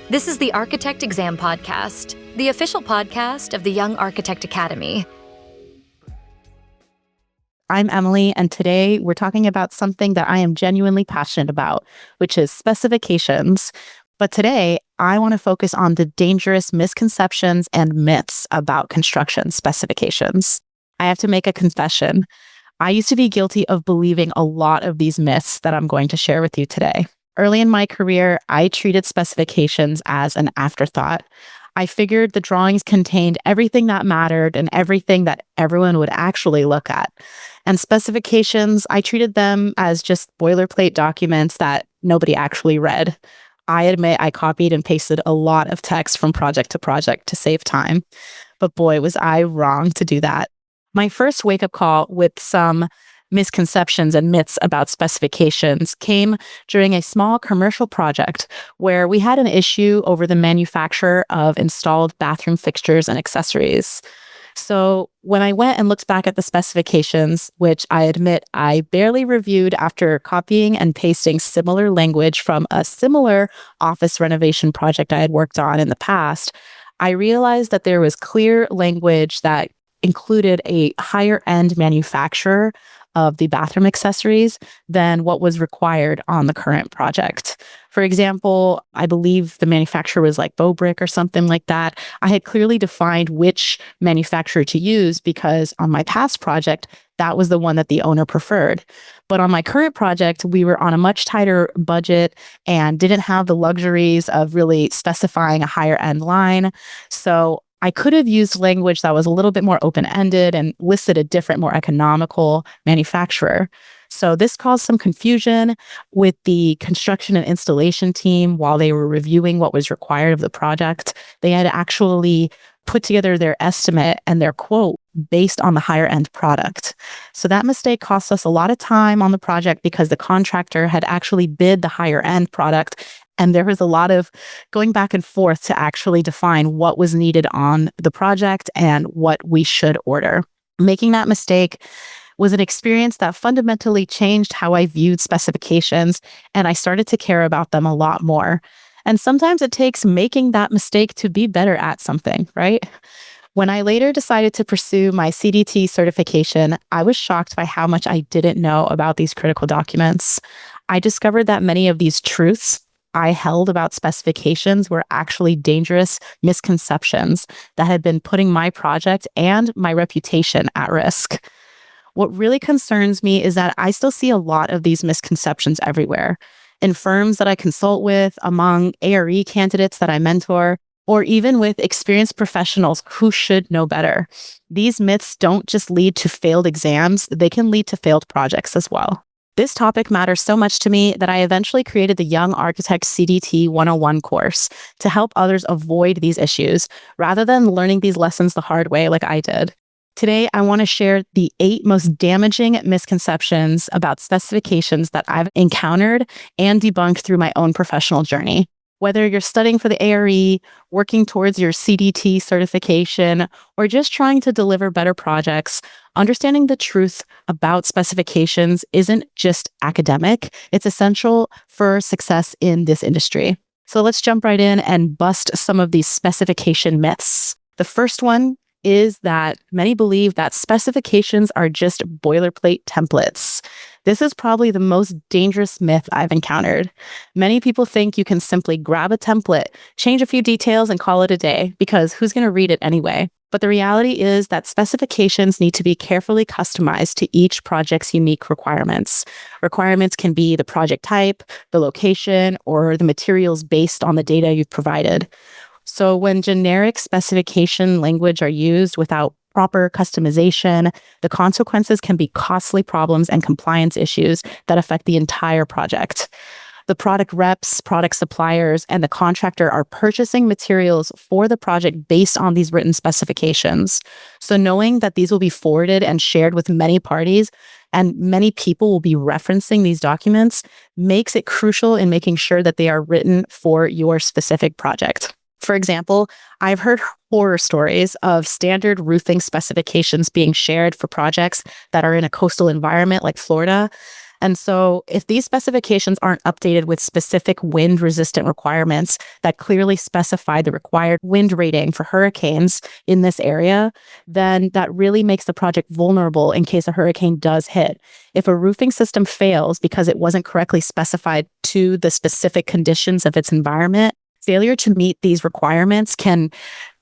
This is the Architect Exam Podcast, the official podcast of the Young Architect Academy. I'm Emily, and today we're talking about something that I am genuinely passionate about, which is specifications. But today, I want to focus on the dangerous misconceptions and myths about construction specifications. I have to make a confession. I used to be guilty of believing a lot of these myths that I'm going to share with you today. Early in my career, I treated specifications as an afterthought. I figured the drawings contained everything that mattered and everything that everyone would actually look at. And specifications, I treated them as just boilerplate documents that nobody actually read. I admit I copied and pasted a lot of text from project to project to save time. But boy, was I wrong to do that. My first wake-up call with some misconceptions and myths about specifications came during a small commercial project where we had an issue over the manufacture of installed bathroom fixtures and accessories. So when I went and looked back at the specifications, which I admit I barely reviewed after copying and pasting similar language from a similar office renovation project I had worked on in the past, I realized that there was clear language that included a higher end manufacturer of the bathroom accessories than what was required on the current project. For example, I believe the manufacturer was like Brick or something like that. I had clearly defined which manufacturer to use because on my past project, that was the one that the owner preferred. But on my current project, we were on a much tighter budget and didn't have the luxuries of really specifying a higher end line. So I could have used language that was a little bit more open-ended and listed a different, more economical manufacturer. So this caused some confusion with the construction and installation team while they were reviewing what was required of the project. They had actually put together their estimate and their quote based on the higher end product. So that mistake cost us a lot of time on the project because the contractor had actually bid the higher end product. And there was a lot of going back and forth to actually define what was needed on the project and what we should order. Making that mistake was an experience that fundamentally changed how I viewed specifications, and I started to care about them a lot more. And sometimes it takes making that mistake to be better at something, right? When I later decided to pursue my CDT certification, I was shocked by how much I didn't know about these critical documents. I discovered that many of these truths I held about specifications were actually dangerous misconceptions that had been putting my project and my reputation at risk. What really concerns me is that I still see a lot of these misconceptions everywhere. In firms that I consult with, among ARE candidates that I mentor, or even with experienced professionals who should know better. These myths don't just lead to failed exams, they can lead to failed projects as well. This topic matters so much to me that I eventually created the Young Architect CDT 101 course to help others avoid these issues rather than learning these lessons the hard way like I did. Today, I want to share the 8 most damaging misconceptions about specifications that I've encountered and debunked through my own professional journey. Whether you're studying for the ARE, working towards your CDT certification, or just trying to deliver better projects, understanding the truth about specifications isn't just academic, it's essential for success in this industry. So let's jump right in and bust some of these specification myths. The first one is that many believe that specifications are just boilerplate templates. This is probably the most dangerous myth I've encountered. Many people think you can simply grab a template, change a few details, and call it a day, because who's going to read it anyway? But the reality is that specifications need to be carefully customized to each project's unique requirements. Requirements can be the project type, the location, or the materials based on the data you've provided. So when generic specification language are used without proper customization, the consequences can be costly problems and compliance issues that affect the entire project. The product reps, product suppliers, and the contractor are purchasing materials for the project based on these written specifications. So knowing that these will be forwarded and shared with many parties and many people will be referencing these documents makes it crucial in making sure that they are written for your specific project. For example, I've heard horror stories of standard roofing specifications being shared for projects that are in a coastal environment like Florida. And so if these specifications aren't updated with specific wind resistant requirements that clearly specify the required wind rating for hurricanes in this area, then that really makes the project vulnerable in case a hurricane does hit. If a roofing system fails because it wasn't correctly specified to the specific conditions of its environment, failure to meet these requirements can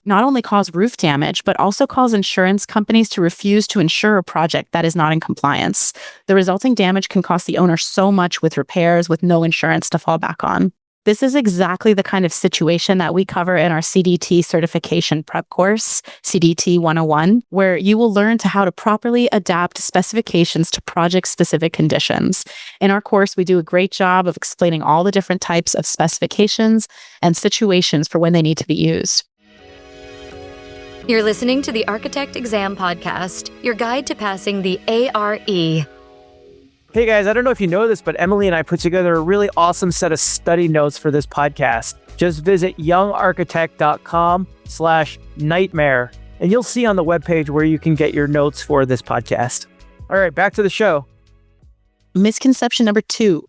not only cause roof damage, but also cause insurance companies to refuse to insure a project that is not in compliance. The resulting damage can cost the owner so much with repairs with no insurance to fall back on. This is exactly the kind of situation that we cover in our CDT certification prep course, CDT 101, where you will learn how to properly adapt specifications to project-specific conditions. In our course, we do a great job of explaining all the different types of specifications and situations for when they need to be used. You're listening to the Architect Exam Podcast, your guide to passing the ARE. Hey guys, I don't know if you know this, but Emily and I put together a really awesome set of study notes for this podcast. Just visit youngarchitect.com/nightmare, and you'll see on the webpage where you can get your notes for this podcast. All right, back to the show. Misconception number 2.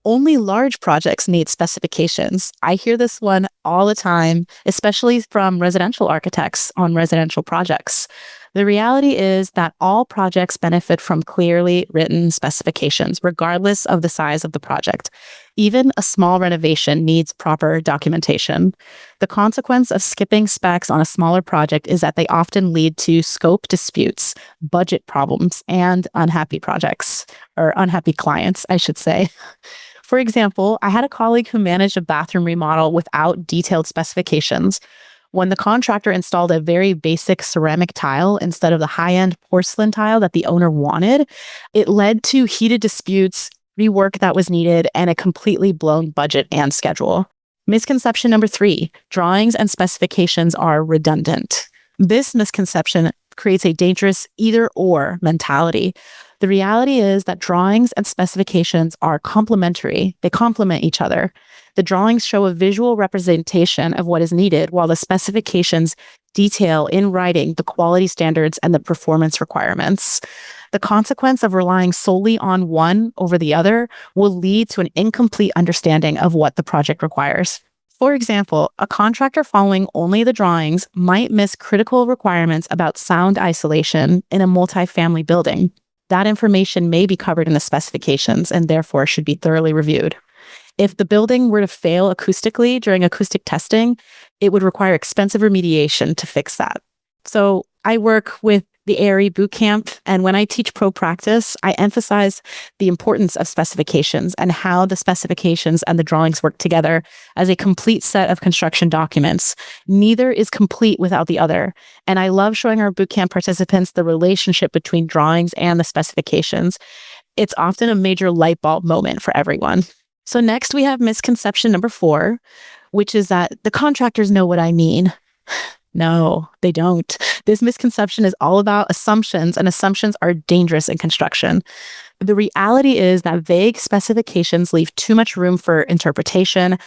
Only large projects need specifications. I hear this one all the time, especially from residential architects on residential projects. The reality is that all projects benefit from clearly written specifications, regardless of the size of the project. Even a small renovation needs proper documentation. The consequence of skipping specs on a smaller project is that they often lead to scope disputes, budget problems, and unhappy projects, or unhappy clients, I should say. For example, I had a colleague who managed a bathroom remodel without detailed specifications. When the contractor installed a very basic ceramic tile instead of the high-end porcelain tile that the owner wanted, it led to heated disputes, rework that was needed, and a completely blown budget and schedule. Misconception number 3, drawings and specifications are redundant. This misconception creates a dangerous either-or mentality. The reality is that drawings and specifications are complementary. They complement each other. The drawings show a visual representation of what is needed, while the specifications detail in writing the quality standards and the performance requirements. The consequence of relying solely on one over the other will lead to an incomplete understanding of what the project requires. For example, a contractor following only the drawings might miss critical requirements about sound isolation in a multifamily building. That information may be covered in the specifications and therefore should be thoroughly reviewed. If the building were to fail acoustically during acoustic testing, it would require expensive remediation to fix that. So I work with the ARE Bootcamp, and when I teach pro practice, I emphasize the importance of specifications and how the specifications and the drawings work together as a complete set of construction documents. Neither is complete without the other. And I love showing our bootcamp participants the relationship between drawings and the specifications. It's often a major light bulb moment for everyone. So next we have misconception number 4, which is that the contractors know what I mean. No, they don't. This misconception is all about assumptions, and assumptions are dangerous in construction. The reality is that vague specifications leave too much room for interpretation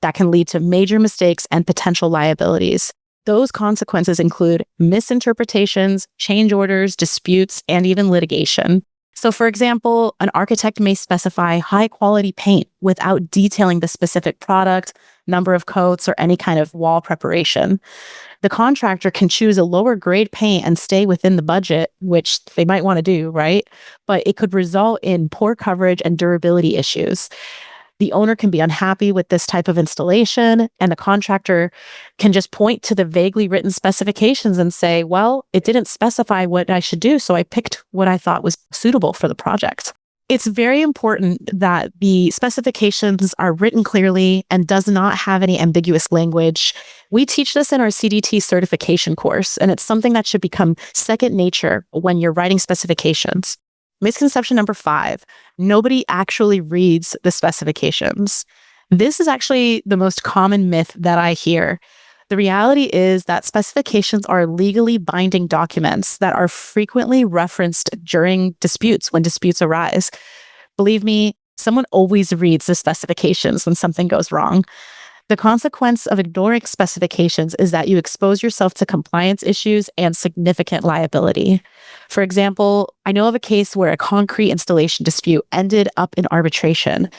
that can lead to major mistakes and potential liabilities. Those consequences include misinterpretations, change orders, disputes, and even litigation. So for example, an architect may specify high-quality paint without detailing the specific product, number of coats, or any kind of wall preparation. The contractor can choose a lower grade paint and stay within the budget, which they might want to do, right? But it could result in poor coverage and durability issues. The owner can be unhappy with this type of installation, and the contractor can just point to the vaguely written specifications and say, well, it didn't specify what I should do, so I picked what I thought was suitable for the project. It's very important that the specifications are written clearly and does not have any ambiguous language. We teach this in our CDT certification course, and it's something that should become second nature when you're writing specifications. Misconception number 5, nobody actually reads the specifications. This is actually the most common myth that I hear. The reality is that specifications are legally binding documents that are frequently referenced during disputes when disputes arise. Believe me, someone always reads the specifications when something goes wrong. The consequence of ignoring specifications is that you expose yourself to compliance issues and significant liability. For example, I know of a case where a concrete installation dispute ended up in arbitration.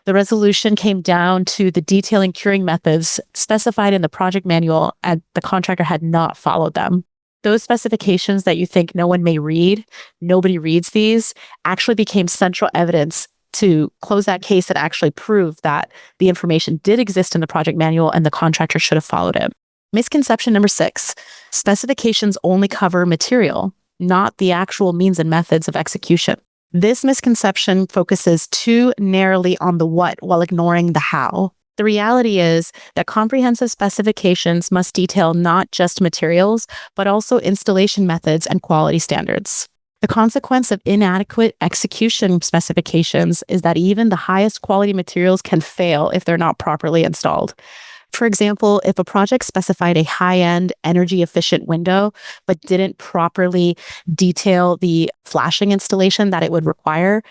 The resolution came down to the detailing curing methods specified in the project manual, and the contractor had not followed them. Those specifications that you think no one may read, nobody reads these, actually became central evidence to close that case and actually prove that the information did exist in the project manual and the contractor should have followed it. Misconception number 6, specifications only cover material, not the actual means and methods of execution. This misconception focuses too narrowly on the what while ignoring the how. The reality is that comprehensive specifications must detail not just materials, but also installation methods and quality standards. The consequence of inadequate execution specifications is that even the highest quality materials can fail if they're not properly installed. For example, if a project specified a high-end, energy-efficient window, but didn't properly detail the flashing installation that it would require,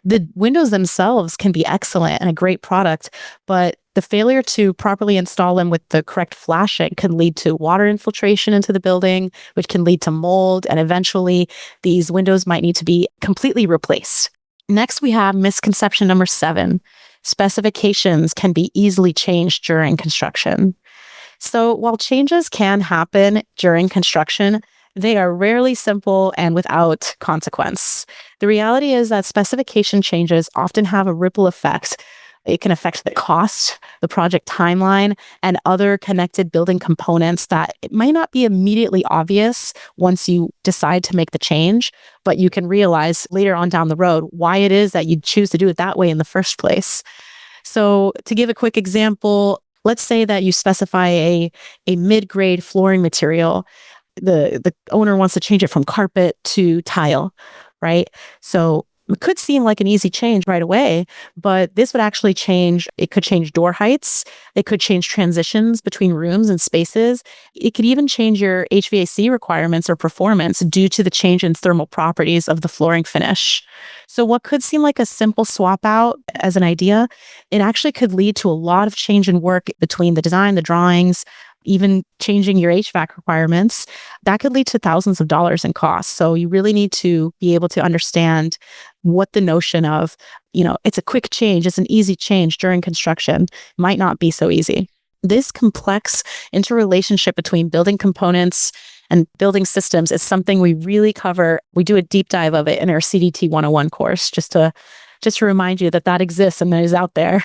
the windows themselves can be excellent and a great product, but the failure to properly install them with the correct flashing can lead to water infiltration into the building, which can lead to mold, and eventually these windows might need to be completely replaced. Next, we have misconception number 7. Specifications can be easily changed during construction. So while changes can happen during construction, they are rarely simple and without consequence. The reality is that specification changes often have a ripple effect. It can affect the cost, the project timeline, and other connected building components that it might not be immediately obvious once you decide to make the change, but you can realize later on down the road why it is that you choose to do it that way in the first place. So to give a quick example, let's say that you specify a mid-grade flooring material. The owner wants to change it from carpet to tile, right? So it could seem like an easy change right away, but this would actually change. It could change door heights. It could change transitions between rooms and spaces. It could even change your HVAC requirements or performance due to the change in thermal properties of the flooring finish. So what could seem like a simple swap out as an idea, it actually could lead to a lot of change in work between the design, the drawings, even changing your HVAC requirements. That could lead to thousands of dollars in costs. So you really need to be able to understand what the notion of, it's a quick change, it's an easy change during construction might not be so easy. This complex interrelationship between building components and building systems is something we really cover. We do a deep dive of it in our CDT 101 course, just to remind you that exists and that is out there.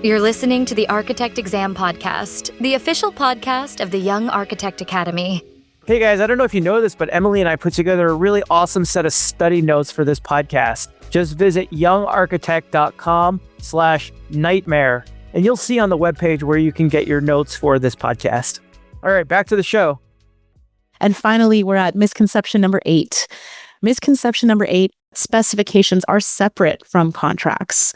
You're listening to the Architect Exam Podcast, the official podcast of the Young Architect Academy. Hey guys, I don't know if you know this, but Emily and I put together a really awesome set of study notes for this podcast. Just visit youngarchitect.com/nightmare, and you'll see on the webpage where you can get your notes for this podcast. All right, back to the show. And finally, we're at misconception number 8. Misconception number 8, specifications are separate from contracts.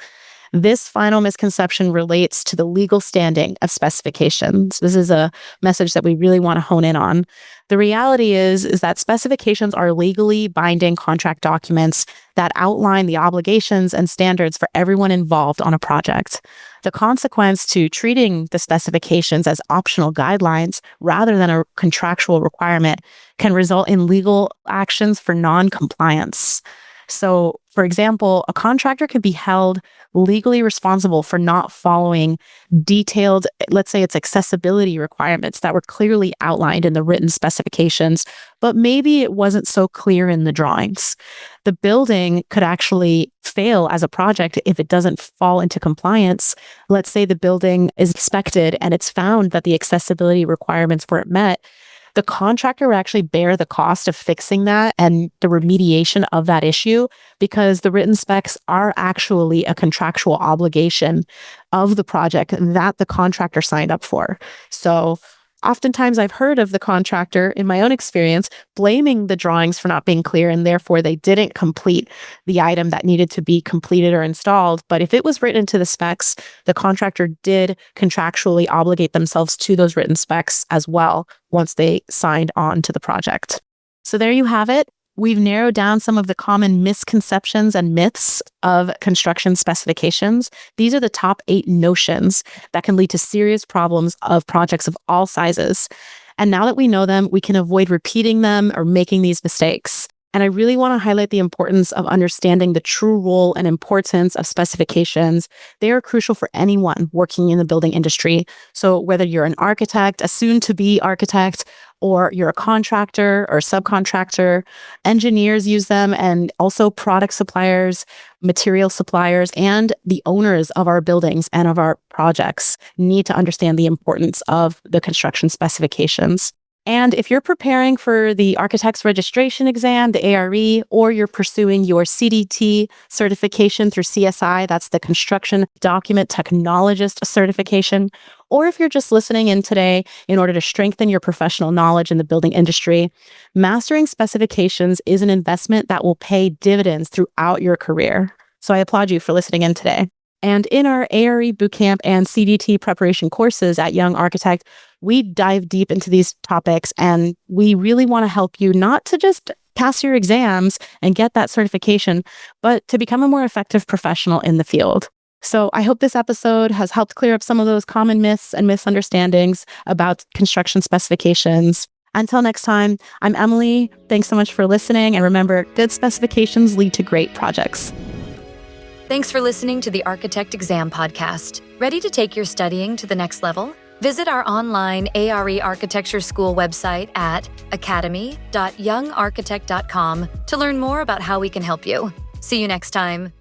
This final misconception relates to the legal standing of specifications. This is a message that we really want to hone in on. The reality is that specifications are legally binding contract documents that outline the obligations and standards for everyone involved on a project. The consequence to treating the specifications as optional guidelines rather than a contractual requirement can result in legal actions for non-compliance. So, for example, a contractor could be held legally responsible for not following detailed, let's say it's accessibility requirements that were clearly outlined in the written specifications, but maybe it wasn't so clear in the drawings. The building could actually fail as a project if it doesn't fall into compliance. Let's say the building is inspected and it's found that the accessibility requirements weren't met. The contractor would actually bear the cost of fixing that and the remediation of that issue because the written specs are actually a contractual obligation of the project that the contractor signed up for. So oftentimes I've heard of the contractor, in my own experience, blaming the drawings for not being clear and therefore they didn't complete the item that needed to be completed or installed. But if it was written into the specs, the contractor did contractually obligate themselves to those written specs as well once they signed on to the project. So there you have it. We've narrowed down some of the common misconceptions and myths of construction specifications. These are the top 8 notions that can lead to serious problems of projects of all sizes. And now that we know them, we can avoid repeating them or making these mistakes. And I really want to highlight the importance of understanding the true role and importance of specifications. They are crucial for anyone working in the building industry. So whether you're an architect, a soon-to-be architect, or you're a contractor or subcontractor, engineers use them, and also product suppliers, material suppliers, and the owners of our buildings and of our projects need to understand the importance of the construction specifications. And if you're preparing for the architect's registration exam, the ARE, or you're pursuing your CDT certification through CSI, that's the Construction Document Technologist certification, or if you're just listening in today in order to strengthen your professional knowledge in the building industry, mastering specifications is an investment that will pay dividends throughout your career. So I applaud you for listening in today. And in our ARE bootcamp and CDT preparation courses at Young Architect, we dive deep into these topics, and we really want to help you not to just pass your exams and get that certification, but to become a more effective professional in the field. So I hope this episode has helped clear up some of those common myths and misunderstandings about construction specifications. Until next time, I'm Emily. Thanks so much for listening. And remember, good specifications lead to great projects. Thanks for listening to the Architect Exam Podcast. Ready to take your studying to the next level? Visit our online ARE Architecture School website at academy.youngarchitect.com to learn more about how we can help you. See you next time.